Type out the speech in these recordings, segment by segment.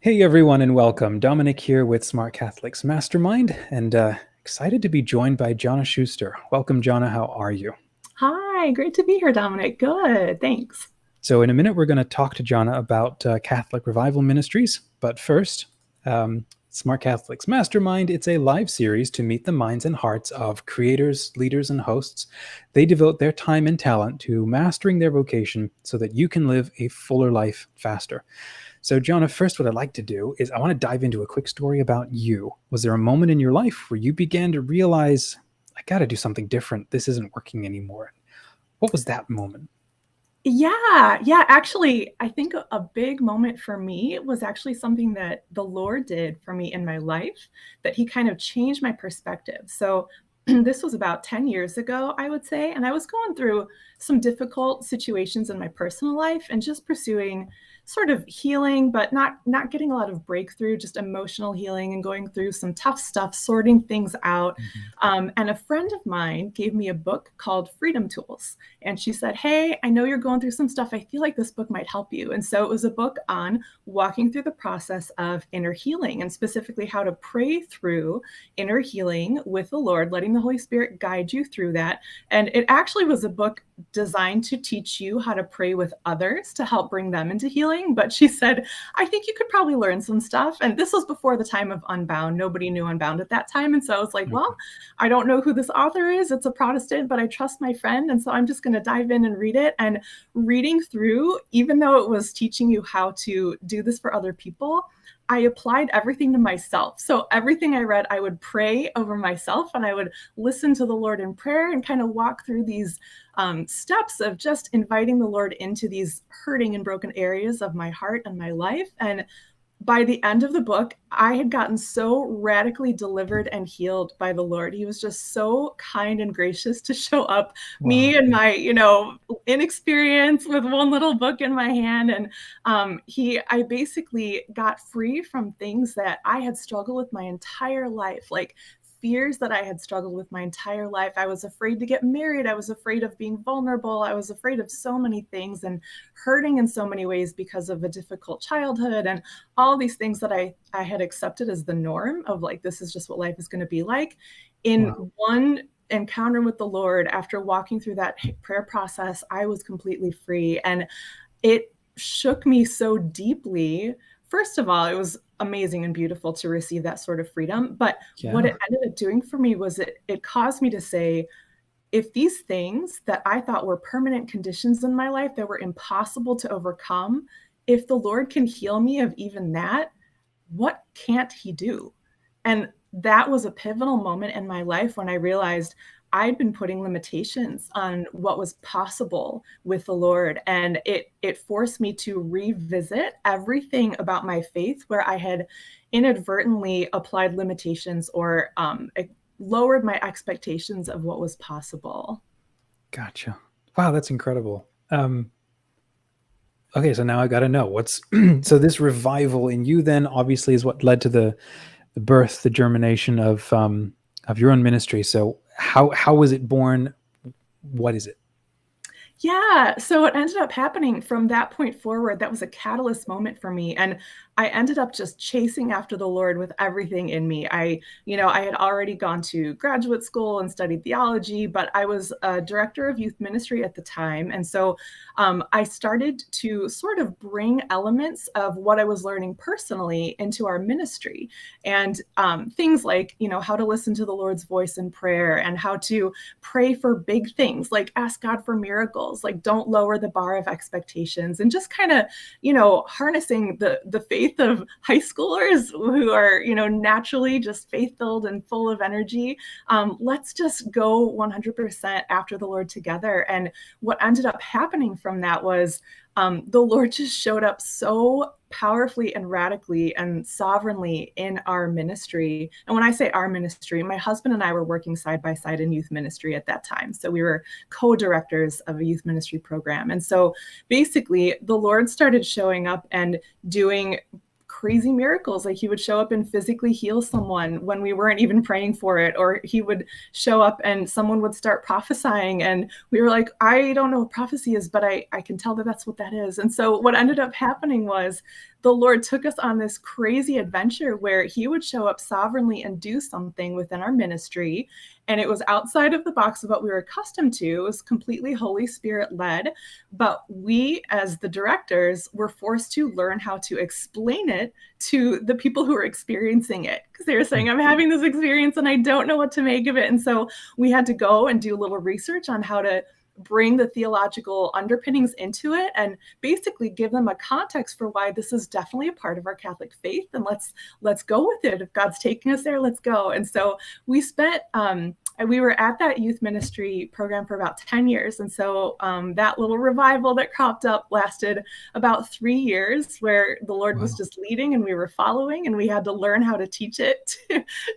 Hey everyone and welcome. Dominic here with Smart Catholics Mastermind and excited to be joined by Jonna Schuster. Welcome, Jonna. How are you? Hi, great to be here, Dominic. Good, thanks. So in a minute, we're going to talk to Jonna about Catholic Revival Ministries. But first, Smart Catholics Mastermind, it's a live series to meet the minds and hearts of creators, leaders, and hosts. They devote their time and talent to mastering their vocation so that you can live a fuller life faster. So, Jonah, first, what I'd like to do is I want to dive into a quick story about you. Was there a moment in your life where you began to realize, I got to do something different? This isn't working anymore. What was that moment? Yeah. Actually, I think a big moment for me was actually something that the Lord did for me in my life, that He kind of changed my perspective. So, this was about 10 years ago, I would say, and I was going through some difficult situations in my personal life and just pursuing sort of healing, but not getting a lot of breakthrough, just emotional healing and going through some tough stuff, sorting things out. Mhm. And a friend of mine gave me a book called Freedom Tools. And she said, "Hey, I know you're going through some stuff. I feel like this book might help you." And so it was a book on walking through the process of inner healing and specifically how to pray through inner healing with the Lord, letting the Holy Spirit guide you through that. And it actually was a book designed to teach you how to pray with others to help bring them into healing. But she said, "I think you could probably learn some stuff." And this was before the time of Unbound. Nobody knew Unbound at that time. And so I was like, well, I don't know who this author is. It's a Protestant, but I trust my friend. And so I'm just going to dive in and read it. And reading through, even though it was teaching you how to do this for other people, I applied everything to myself. So everything I read, I would pray over myself and I would listen to the Lord in prayer and kind of walk through these steps of just inviting the Lord into these hurting and broken areas of my heart and my life. And by the end of the book, I had gotten so radically delivered and healed by the Lord. He was just so kind and gracious to show up, Wow. me and my, inexperience with one little book in my hand. And I basically got free from things that I had struggled with my entire life, like fears that I had struggled with my entire life. I was afraid to get married. I was afraid of being vulnerable. I was afraid of so many things and hurting in so many ways because of a difficult childhood and all these things that I had accepted as the norm of like, this is just what life is going to be like. In Wow. one encounter with the Lord, after walking through that prayer process, I was completely free. And it shook me so deeply. First of all, it was amazing and beautiful to receive that sort of freedom. But what Yeah. it ended up doing for me was it caused me to say, if these things that I thought were permanent conditions in my life that were impossible to overcome, if the Lord can heal me of even that, what can't He do? And that was a pivotal moment in my life when I realized I'd been putting limitations on what was possible with the Lord. And it forced me to revisit everything about my faith where I had inadvertently applied limitations or lowered my expectations of what was possible. Gotcha. Wow, that's incredible. Okay, so now I got to know what's so this revival in you then obviously is what led to the birth, the germination of your own ministry. So how was it born? What is it? Yeah. So what ended up happening from that point forward, that was a catalyst moment for me. And I ended up just chasing after the Lord with everything in me. I had already gone to graduate school and studied theology, but I was a director of youth ministry at the time. And so I started to sort of bring elements of what I was learning personally into our ministry. And things like, how to listen to the Lord's voice in prayer and how to pray for big things, like ask God for miracles, like don't lower the bar of expectations, and just kind of, harnessing the faith of high schoolers who are, naturally just faith-filled and full of energy. Let's just go 100% after the Lord together. And what ended up happening from that was the Lord just showed up so powerfully and radically and sovereignly in our ministry. And when I say our ministry, my husband and I were working side by side in youth ministry at that time. So we were co-directors of a youth ministry program. And so basically, the Lord started showing up and doing crazy miracles. Like He would show up and physically heal someone when we weren't even praying for it, or He would show up and someone would start prophesying and we were like, I don't know what prophecy is, but I can tell that that's what that is. And so what ended up happening was the Lord took us on this crazy adventure where he would show up sovereignly and do something within our ministry. And it was outside of the box of what we were accustomed to. It was completely Holy Spirit led. But we, as the directors, were forced to learn how to explain it to the people who were experiencing it. Because they were saying, I'm having this experience and I don't know what to make of it. And so we had to go and do a little research on how to bring the theological underpinnings into it and basically give them a context for why this is definitely a part of our Catholic faith, and let's go with it. If God's taking us there, let's go. And so we spent we were at that youth ministry program for about 10 years. And so that little revival that cropped up lasted about 3 years, where the Lord was just leading and we were following, and we had to learn how to teach it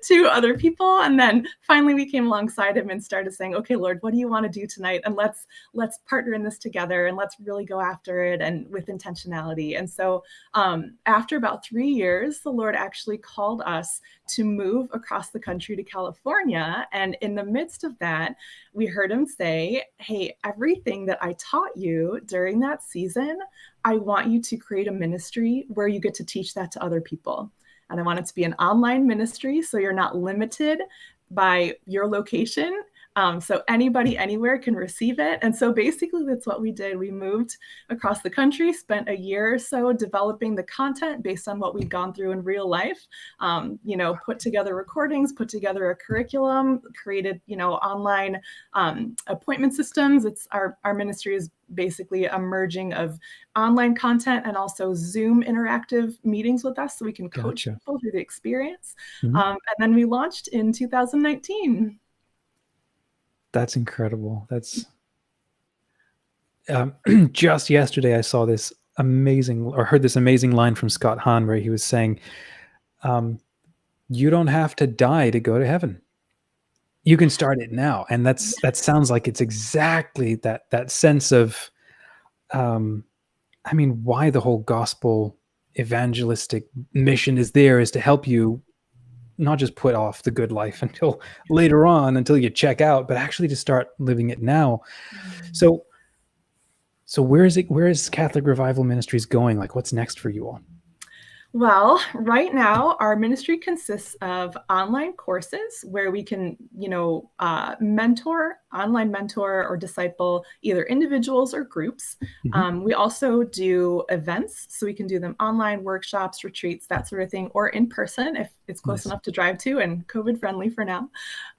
to other people. And then finally we came alongside him and started saying, okay, Lord, what do you want to do tonight? And let's partner in this together, and let's really go after it, and with intentionality. And so after about 3 years, the Lord actually called us to move across the country to California. And in the midst of that, we heard him say, hey, everything that I taught you during that season, I want you to create a ministry where you get to teach that to other people. And I want it to be an online ministry, so you're not limited by your location. So anybody anywhere can receive it. And so basically that's what we did. We moved across the country, spent a year or so developing the content based on what we'd gone through in real life, put together recordings, put together a curriculum, created, online appointment systems. It's our ministry is basically a merging of online content and also Zoom interactive meetings with us, so we can coach people through the experience. And then we launched in 2019. That's incredible. That's just yesterday I saw this heard this amazing line from Scott Hahn, where he was saying, you don't have to die to go to heaven. You can start it now. And that sounds like it's exactly that sense of, why the whole gospel evangelistic mission is to help you not just put off the good life until later on, until you check out, but actually to start living it now. So where is Catholic Revival Ministries going? Like, what's next for you all? Well, right now, our ministry consists of online courses where we can, online mentor or disciple either individuals or groups. We also do events, so we can do them online, workshops, retreats, that sort of thing, or in person if it's close enough to drive to and COVID friendly for now.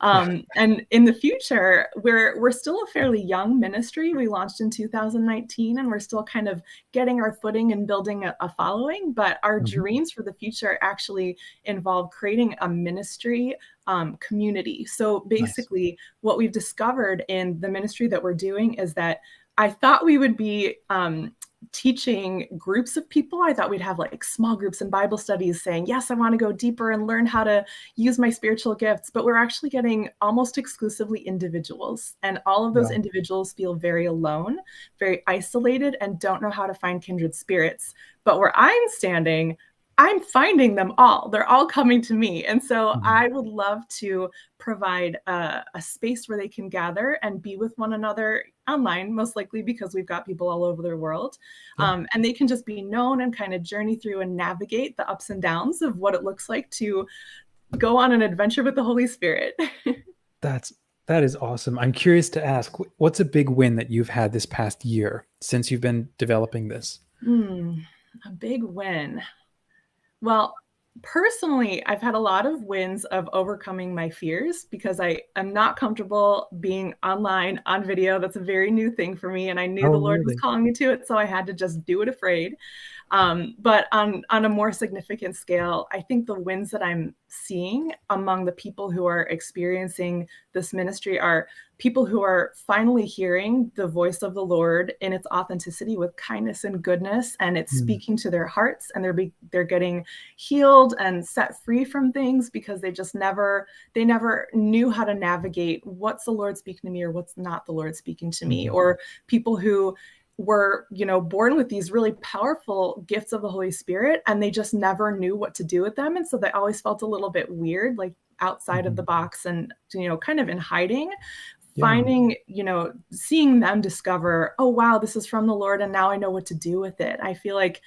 And in the future, we're still a fairly young ministry. We launched in 2019, and we're still kind of getting our footing and building a following, but our dreams for the future actually involve creating a ministry community. So basically what we've discovered in the ministry that we're doing is that I thought we would be teaching groups of people. I thought we'd have like small groups and Bible studies saying, yes, I want to go deeper and learn how to use my spiritual gifts. But we're actually getting almost exclusively individuals. And all of those individuals feel very alone, very isolated, and don't know how to find kindred spirits. But where I'm standing, I'm finding them all. They're all coming to me. And so I would love to provide a space where they can gather and be with one another online, most likely because we've got people all over the world. And they can just be known and kind of journey through and navigate the ups and downs of what it looks like to go on an adventure with the Holy Spirit. That is awesome. I'm curious to ask, what's a big win that you've had this past year since you've been developing this? A big win. Well, personally, I've had a lot of wins of overcoming my fears because I am not comfortable being online on video. That's a very new thing for me. And I knew the Lord was calling me to it, so I had to just do it afraid. But on a more significant scale, I think the wins that I'm seeing among the people who are experiencing this ministry are people who are finally hearing the voice of the Lord in its authenticity with kindness and goodness, and it's speaking to their hearts, and they're getting healed and set free from things because they never knew how to navigate what's the Lord speaking to me or what's not the Lord speaking to me, or people who were, born with these really powerful gifts of the Holy Spirit, and they just never knew what to do with them. And so they always felt a little bit weird, like outside of the box and, kind of in hiding, finding, seeing them discover, oh, wow, this is from the Lord. And now I know what to do with it. I feel like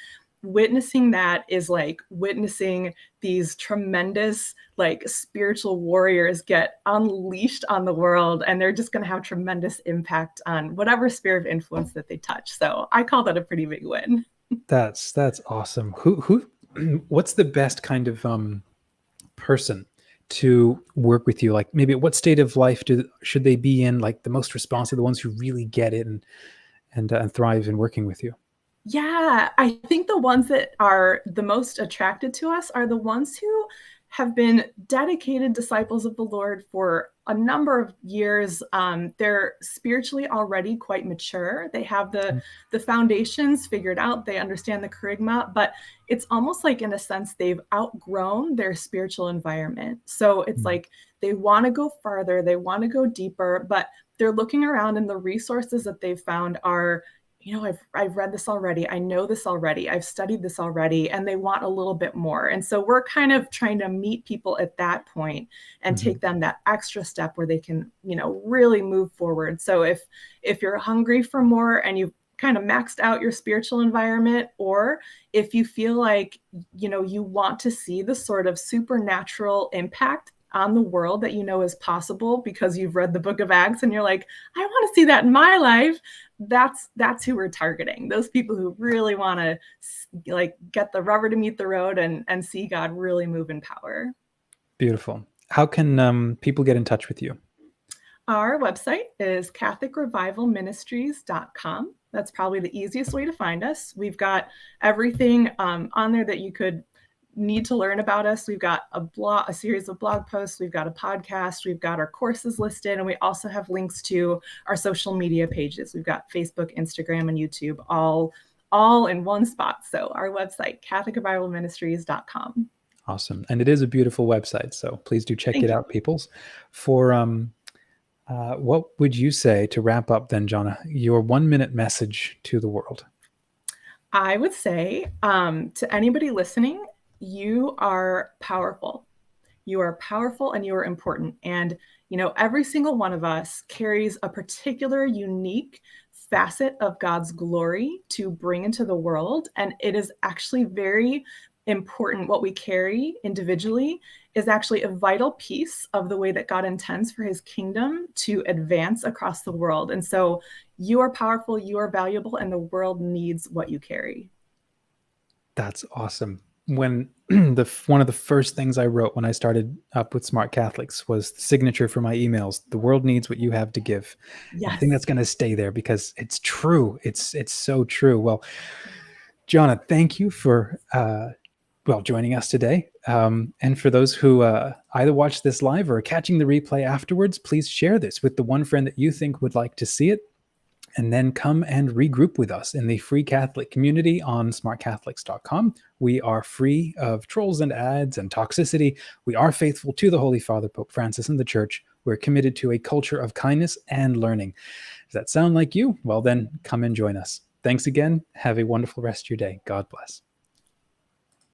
witnessing that is like witnessing these tremendous like spiritual warriors get unleashed on the world, and they're just going to have tremendous impact on whatever sphere of influence that they touch. So I call that a pretty big win. That's awesome. Who what's the best kind of person to work with you? Like maybe what state of life should they be in? Like the most responsive, the ones who really get it and thrive in working with you. Yeah, I think the ones that are the most attracted to us are the ones who have been dedicated disciples of the Lord for a number of years. They're spiritually already quite mature. They have the foundations figured out. They understand the charisma, but it's almost like, in a sense, they've outgrown their spiritual environment. So it's like they want to go farther, they want to go deeper, but they're looking around, and the resources that they've found are, I've read this already. I know this already. I've studied this already, and they want a little bit more. And so we're kind of trying to meet people at that point and take them that extra step where they can, really move forward. So if you're hungry for more and you've kind of maxed out your spiritual environment, or if you feel like, you want to see the sort of supernatural impact on the world that is possible because you've read the book of Acts and you're like, I want to see that in my life, that's who we're targeting. Those people who really want to like get the rubber to meet the road and see God really move in power. Beautiful. How can people get in touch with you? Our website is catholicrevivalministries.com. That's probably the easiest way to find us. We've got everything on there that you could need to learn about us. We've got a series of blog posts. We've got a podcast. We've got our courses listed. And we also have links to our social media pages. We've got Facebook, Instagram, and YouTube all in one spot. So our website, catholicrevivalministries.com. Awesome. And it is a beautiful website. So please do check it out, peoples. For what would you say to wrap up then, Jonna, your 1-minute message to the world? I would say to anybody listening, you are powerful. You are powerful and you are important. And, every single one of us carries a particular unique facet of God's glory to bring into the world. And it is actually very important. What we carry individually is actually a vital piece of the way that God intends for his kingdom to advance across the world. And so you are powerful, you are valuable, and the world needs what you carry. That's awesome. When one of the first things I wrote when I started up with Smart Catholics was the signature for my emails: the world needs what you have to give. Yes. I think that's going to stay there because it's true. It's so true. Well, Jonna, thank you for joining us today. And for those who either watch this live or are catching the replay afterwards, please share this with the one friend that you think would like to see it. And then come and regroup with us in the free Catholic community on smartcatholics.com. We are free of trolls and ads and toxicity. We are faithful to the Holy Father, Pope Francis, and the Church. We're committed to a culture of kindness and learning. Does that sound like you? Well, then come and join us. Thanks again. Have a wonderful rest of your day. God bless.